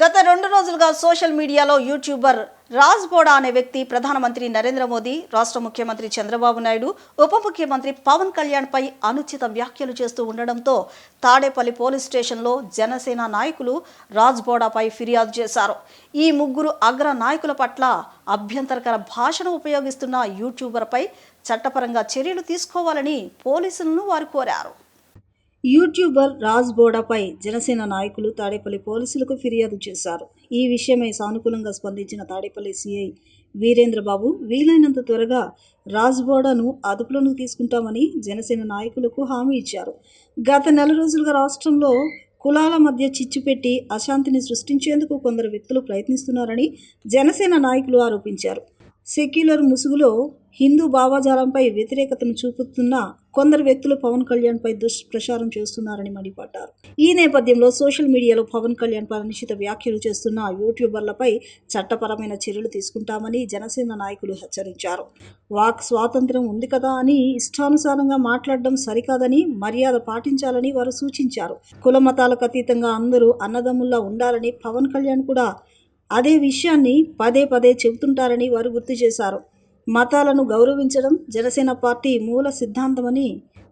గత 2 రోజులుగా సోషల్ మీడియాలో యూట్యూబర్ రాజ్ బోడా అనే వ్యక్తి ప్రధానమంత్రి నరేంద్ర మోదీ, రాష్ట్ర ముఖ్యమంత్రి చంద్రబాబు నాయుడు, ఉప ముఖ్యమంత్రి పవన్ కళ్యాణ్ పై అనుచిత వ్యాఖ్యలు చేస్తూ ఉండడంతో తాడేపల్లి పోలీస్ స్టేషన్లో జనసేన నాయకులు రాజ్ బోడాపై ఫిర్యాదు చేశారు. ఈ ముగ్గురు అగ్ర నాయకుల పట్ల అభ్యంతరకర భాషను ఉపయోగిస్తున్న యూట్యూబర్పై చట్టపరంగా చర్యలు తీసుకోవాలని పోలీసులను వారు కోరారు. యూట్యూబర్ రాజ్ బోడాపై జనసేన నాయకులు తాడేపల్లి పోలీసులకు ఫిర్యాదు చేశారు. ఈ విషయమై సానుకూలంగా స్పందించిన తాడేపల్లి సిఐ వీరేంద్రబాబు వీలైనంత త్వరగా రాజ్ బోడాను అదుపులోకి తీసుకుంటామని జనసేన నాయకులకు హామీ ఇచ్చారు. గత 4 రోజులుగా రాష్ట్రంలో కులాల మధ్య చిచ్చు పెట్టి అశాంతిని సృష్టించేందుకు కొందరు వ్యక్తులు ప్రయత్నిస్తున్నారని జనసేన నాయకులు ఆరోపించారు. సెక్యులర్ ముసుగులో హిందూ భావజాలంపై వ్యతిరేకతను చూపుతున్న కొందరు వ్యక్తులు పవన్ కళ్యాణ్పై దుష్ప్రచారం చేస్తున్నారని మండిపడ్డారు. ఈ నేపథ్యంలో సోషల్ మీడియాలో పవన్ కళ్యాణ్పై అనుచిత వ్యాఖ్యలు చేస్తున్న యూట్యూబర్లపై చట్టపరమైన చర్యలు తీసుకుంటామని జనసేన నాయకులు హెచ్చరించారు. వాక్ స్వాతంత్ర్యం ఉంది కదా అని ఇష్టానుసారంగా మాట్లాడడం సరికాదని, మర్యాద పాటించాలని వారు సూచించారు. కుల మతాలకు అతీతంగా అందరూ అన్నదమ్ముల్లా ఉండాలని పవన్ కళ్యాణ్ కూడా అదే విషయాన్ని పదే పదే చెబుతుంటారని వారు గుర్తు చేశారు. మతాలను గౌరవించడం జనసేన పార్టీ మూల సిద్ధాంతమని,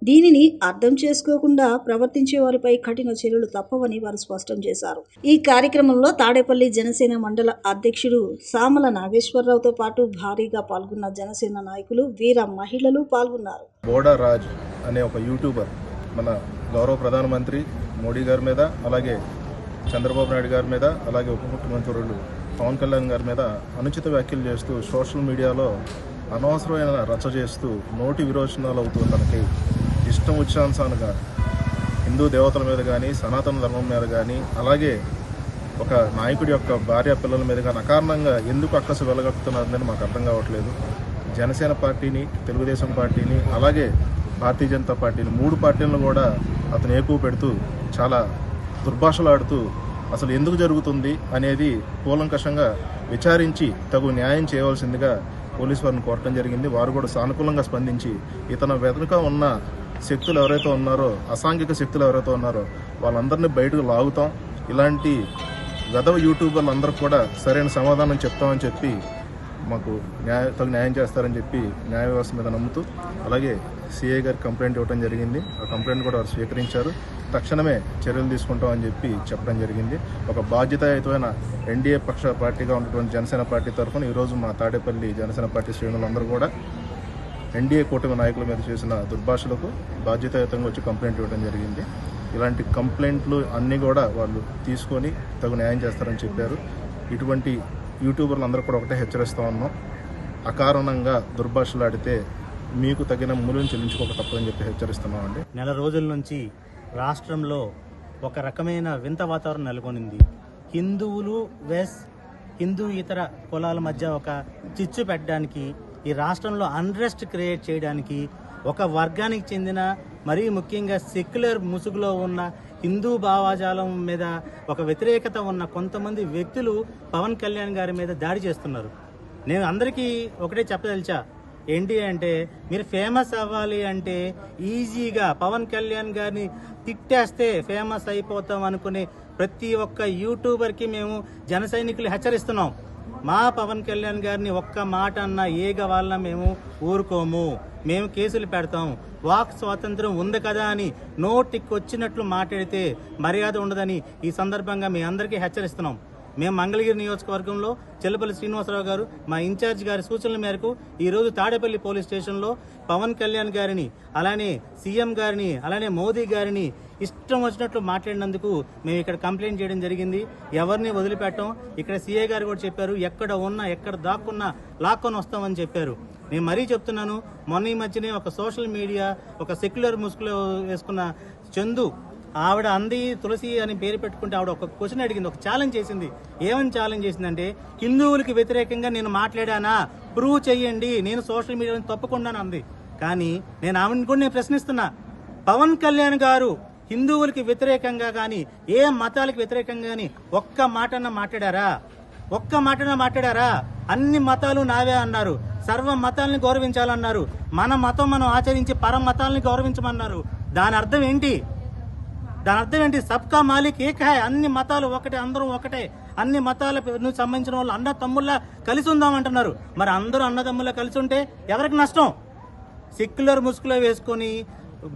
దీనిని అర్థం చేసుకోకుండా ప్రవర్తించే వారిపై కఠిన చర్యలు తప్పవని వారు స్పష్టం చేశారు. ఈ కార్యక్రమంలో తాడేపల్లి జనసేన మండల అధ్యక్షుడు సామల నాగేశ్వరరావుతో పాటు భారీగా పాల్గొన్న జనసేన నాయకులు, వీర మహిళలు పాల్గొన్నారు. బోడా రాజ్ అనే ఒక యూట్యూబర్ మన గౌరవ ప్రధానమంత్రి మోడీ గారి మీద, అలాగే చంద్రబాబు నాయుడు గారి మీద, అలాగే ఉప ముఖ్యమంత్రులు పవన్ కళ్యాణ్ గారి మీద అనుచిత వ్యాఖ్యలు చేస్తూ సోషల్ మీడియాలో అనవసరమైన రచ్చ చేస్తూ నోటి విరోచనాలు అవుతూ తనకి ఇష్టం వచ్చినంతగా హిందూ దేవతల మీద కానీ, సనాతన ధర్మం మీద కానీ, అలాగే ఒక నాయకుడి యొక్క భార్య పిల్లల మీద కానీ అకారణంగా ఎందుకు అక్కసు వెలగక్కుతున్నారని మాకు అర్థం కావట్లేదు. జనసేన పార్టీని, తెలుగుదేశం పార్టీని, అలాగే భారతీయ జనతా పార్టీని, 3 పార్టీలను కూడా అతను ఏకూ పెడుతూ చాలా దుర్భాషలాడుతూ అసలు ఎందుకు జరుగుతుంది అనేది కూలంకషంగా విచారించి తగు న్యాయం చేయవలసిందిగా పోలీసు వారిని కోరటం జరిగింది. వారు కూడా సానుకూలంగా స్పందించి ఇతను వెనుక ఉన్న శక్తులు ఎవరైతే ఉన్నారో, అసాంఘిక శక్తులు ఎవరైతే ఉన్నారో వాళ్ళందరినీ బయటకు లాగుతాం, ఇలాంటి గదవ యూట్యూబర్లు అందరూ కూడా సరైన సమాధానం చెప్తామని చెప్పి మాకు తగు న్యాయం చేస్తారని చెప్పి న్యాయ వ్యవస్థ మీద నమ్ముతూ, అలాగే సిఐ గారికి కంప్లైంట్ ఇవ్వడం జరిగింది. ఆ కంప్లైంట్ కూడా వారు స్వీకరించారు. తక్షణమే చర్యలు తీసుకుంటామని చెప్పి చెప్పడం జరిగింది. ఒక బాధ్యతాయుతమైన ఎన్డీఏ పక్ష పార్టీగా ఉన్నటువంటి జనసేన పార్టీ తరఫున ఈరోజు మా తాడేపల్లి జనసేన పార్టీ శ్రేణులందరూ కూడా ఎన్డీఏ కూటమి నాయకుల మీద చేసిన దుర్భాషలకు బాధ్యతాయుతంగా వచ్చి కంప్లైంట్ ఇవ్వడం జరిగింది. ఇలాంటి కంప్లైంట్లు అన్నీ కూడా వాళ్ళు తీసుకొని తగు న్యాయం చేస్తారని చెప్పారు. ఇటువంటి యూట్యూబర్లు అందరూ కూడా ఒకటే హెచ్చరిస్తూ ఉన్నాం, అకారణంగా దుర్భాషలాడితే మీకు తగిన మూల్యం చెల్లించుకోక తప్పదని చెప్పి హెచ్చరిస్తున్నామండి. 4 రోజుల నుంచి రాష్ట్రంలో ఒక రకమైన వింత వాతావరణం నెలకొనింది. హిందువులు హిందూ ఇతర కులాల మధ్య ఒక చిచ్చు పెట్టడానికి, ఈ రాష్ట్రంలో అన్రెస్ట్ క్రియేట్ చేయడానికి, ఒక వర్గానికి చెందిన మరీ ముఖ్యంగా సెక్యులర్ ముసుగులో ఉన్న హిందూ భావజాలం మీద ఒక వ్యతిరేకత ఉన్న కొంతమంది వ్యక్తులు పవన్ కళ్యాణ్ గారి మీద దాడి చేస్తున్నారు. నేను అందరికీ ఒకటే చెప్పదలిచా, ఏంటి అంటే మీరు ఫేమస్ అవ్వాలి అంటే ఈజీగా పవన్ కళ్యాణ్ గారిని తిట్టేస్తే ఫేమస్ అయిపోతాం అనుకునే ప్రతి ఒక్క యూట్యూబర్కి మేము జన సైనికులు హెచ్చరిస్తున్నాం. మా పవన్ కళ్యాణ్ గారిని ఒక్క మాట అన్న ఏగ వాళ్ళ మేము ఊరుకోము, మేము కేసులు పెడతాం. వాక్ స్వాతంత్రం ఉంది కదా అని నోటికి వచ్చినట్లు మాట్లాడితే మర్యాద ఉండదని ఈ సందర్భంగా మీ అందరికీ హెచ్చరిస్తున్నాం. మేము మంగళగిరి నియోజకవర్గంలో చెల్లపల్లి శ్రీనివాసరావు గారు మా ఇన్ఛార్జ్ గారి సూచనల మేరకు ఈరోజు తాడేపల్లి పోలీస్ స్టేషన్లో పవన్ కళ్యాణ్ గారిని, అలానే సీఎం గారిని, అలానే మోదీ గారిని ఇష్టం వచ్చినట్లు మాట్లాడినందుకు మేము ఇక్కడ కంప్లైంట్ చేయడం జరిగింది. ఎవరిని వదిలిపెట్టాం. ఇక్కడ సీఏ గారు కూడా చెప్పారు, ఎక్కడ ఉన్నా ఎక్కడ దాక్కున్నా లాక్కొని వస్తామని చెప్పారు. నేను మరీ చెప్తున్నాను, మొన్న ఈ మధ్యనే ఒక సోషల్ మీడియా ఒక సెక్యులర్ ముసుగులో వేసుకున్న చందు, ఆవిడ అంది తులసి అని పేరు పెట్టుకుంటే ఆవిడ ఒక క్వశ్చన్ అడిగింది, ఒక ఛాలెంజ్ చేసింది. ఏమని ఛాలెంజ్ చేసిందంటే, హిందువులకి వ్యతిరేకంగా నేను మాట్లాడానా ప్రూవ్ చెయ్యండి, నేను సోషల్ మీడియాలో తప్పకుండా అంది. కానీ నేను ఆవిడని కూడా నేను ప్రశ్నిస్తున్నా, పవన్ కళ్యాణ్ గారు హిందువులకి వ్యతిరేకంగా కానీ ఏ మతాలకు వ్యతిరేకంగా కానీ ఒక్క మాటన్నా మాట్లాడారా? ఒక్క మాటన్నా మాట్లాడారా? అన్ని మతాలు నావే అన్నారు, సర్వ మతాలని గౌరవించాలన్నారు, మన మతం మనం ఆచరించి పర మతాలని గౌరవించమన్నారు. దాని అర్థం ఏంటి? సబ్కా మాలిక్ ఏక్ హై, అన్ని మతాలు ఒకటే, అందరూ ఒకటే. అన్ని మతాలకు సంబంధించిన వాళ్ళు అన్న తమ్ముళ్ళ కలిసి ఉందామంటున్నారు. మరి అందరూ అన్నదమ్ముళ్ళ కలిసి ఉంటే ఎవరికి నష్టం? సెక్యులర్ ముసుగులో వేసుకొని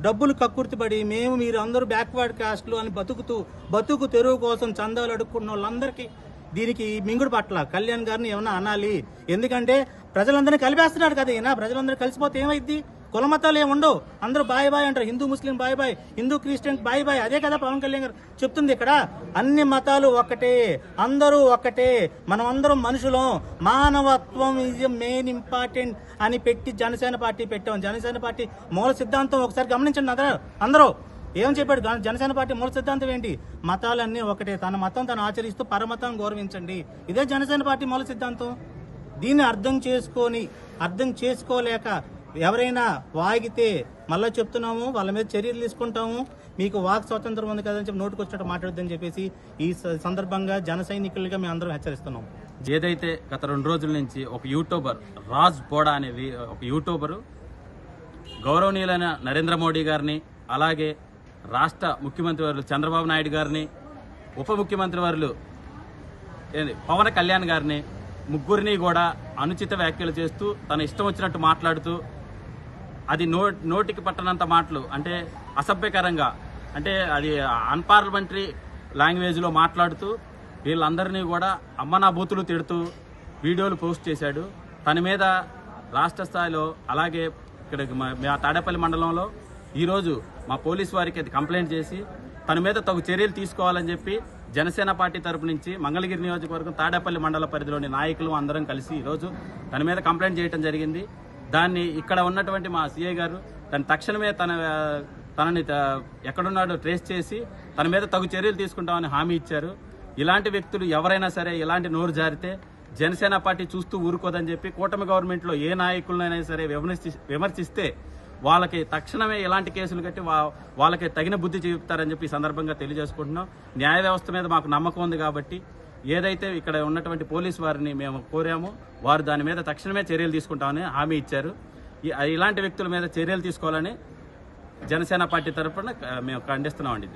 డబ్బులు కక్కుర్తిపడి మేము మీరు అందరూ బ్యాక్వర్డ్ కాస్ట్లు అని బతుకు తెరువు కోసం చందాలు అడుక్కున్న వాళ్ళందరికీ దీనికి మింగుడు పట్ల కళ్యాణ్ గారిని ఏమన్నా అనాలి. ఎందుకంటే ప్రజలందరినీ కలిపేస్తున్నాడు కదా ఈయన. ప్రజలందరూ కలిసిపోతే ఏమైద్ది? కుల మతాలు ఏముండవు, అందరూ బాయ్ బాయ్ అంటారు. హిందూ ముస్లిం బాయ్ బాయ్, హిందూ క్రిస్టియన్ బాయ్ బాయ్. అదే కదా పవన్ కళ్యాణ్ గారు చెప్తుంది ఇక్కడ. అన్ని మతాలు ఒక్కటే, అందరూ ఒక్కటే, మనం అందరం మనుషులం, మానవత్వం ఈజ్ మెయిన్ ఇంపార్టెంట్ అని పెట్టి జనసేన పార్టీ పెట్టాం. జనసేన పార్టీ మూల సిద్ధాంతం ఒకసారి గమనించండి అందరూ ఏం చెప్పాడు. జనసేన పార్టీ మూల సిద్ధాంతం ఏంటి? మతాలన్నీ ఒకటే, తన మతం తను ఆచరిస్తూ పరమతం గౌరవించండి. ఇదే జనసేన పార్టీ మూల సిద్ధాంతం. దీన్ని అర్థం చేసుకోలేక ఎవరైనా వాగితే మళ్ళీ చెప్తున్నాము, వాళ్ళ మీద చర్యలు తీసుకుంటాము. మీకు వాక్ స్వాతంత్రం ఉంది కదని చెప్పి నోటుకు వచ్చినట్టు మాట్లాడొద్దని చెప్పేసి ఈ సందర్భంగా జన సైనికులుగా మేము అందరం హెచ్చరిస్తున్నాం. ఏదైతే గత 2 రోజుల నుంచి ఒక యూట్యూబర్ రాజ్ పోడా అనే ఒక యూట్యూబరు గౌరవనీయులైన నరేంద్ర మోడీ గారిని, అలాగే రాష్ట్ర ముఖ్యమంత్రి వర్యులు చంద్రబాబు నాయుడు గారిని, ఉప ముఖ్యమంత్రి వర్యులు పవన్ కళ్యాణ్ గారిని, ముగ్గురిని కూడా అనుచిత వ్యాఖ్యలు చేస్తూ తన ఇష్టం వచ్చినట్టు మాట్లాడుతూ, అది నోటికి పట్టనంత మాటలు, అంటే అసభ్యకరంగా, అంటే అది అన్పార్లమెంటరీ లాంగ్వేజ్లో మాట్లాడుతూ వీళ్ళందరినీ కూడా అమ్మనా బూతులు తిడుతూ వీడియోలు పోస్ట్ చేశాడు. తన మీద రాష్ట్ర స్థాయిలో, అలాగే ఇక్కడ మా తాడేపల్లి మండలంలో ఈరోజు మా పోలీసు వారికి అది కంప్లైంట్ చేసి తన మీద తగు చర్యలు తీసుకోవాలని చెప్పి జనసేన పార్టీ తరపు నుంచి మంగళగిరి నియోజకవర్గం తాడేపల్లి మండల పరిధిలోని నాయకులు అందరం కలిసి ఈరోజు తన మీద కంప్లైంట్ చేయడం జరిగింది. దాన్ని ఇక్కడ ఉన్నటువంటి మా సిఐ గారు దాన్ని తక్షణమే తనని ఎక్కడున్నాడో ట్రేస్ చేసి తన మీద తగు చర్యలు తీసుకుంటామని హామీ ఇచ్చారు. ఇలాంటి వ్యక్తులు ఎవరైనా సరే ఇలాంటి నోరు జారితే జనసేన పార్టీ చూస్తూ ఊరుకోదని చెప్పి కూటమి గవర్నమెంట్లో ఏ నాయకులనైనా సరే విమర్శిస్తే వాళ్ళకి తక్షణమే ఇలాంటి కేసులు కట్టి వాళ్ళకి తగిన బుద్ధి చెప్తారని చెప్పి ఈ సందర్భంగా తెలియజేసుకుంటున్నాం. న్యాయ వ్యవస్థ మీద మాకు నమ్మకం ఉంది కాబట్టి ఏదైతే ఇక్కడ ఉన్నటువంటి పోలీసు వారిని మేము కోరామో వారు దాని మీద తక్షణమే చర్యలు తీసుకుంటామని హామీ ఇచ్చారు. ఇలాంటి వ్యక్తుల మీద చర్యలు తీసుకోవాలని జనసేన పార్టీ తరఫున మేము ఖండిస్తున్నామండి.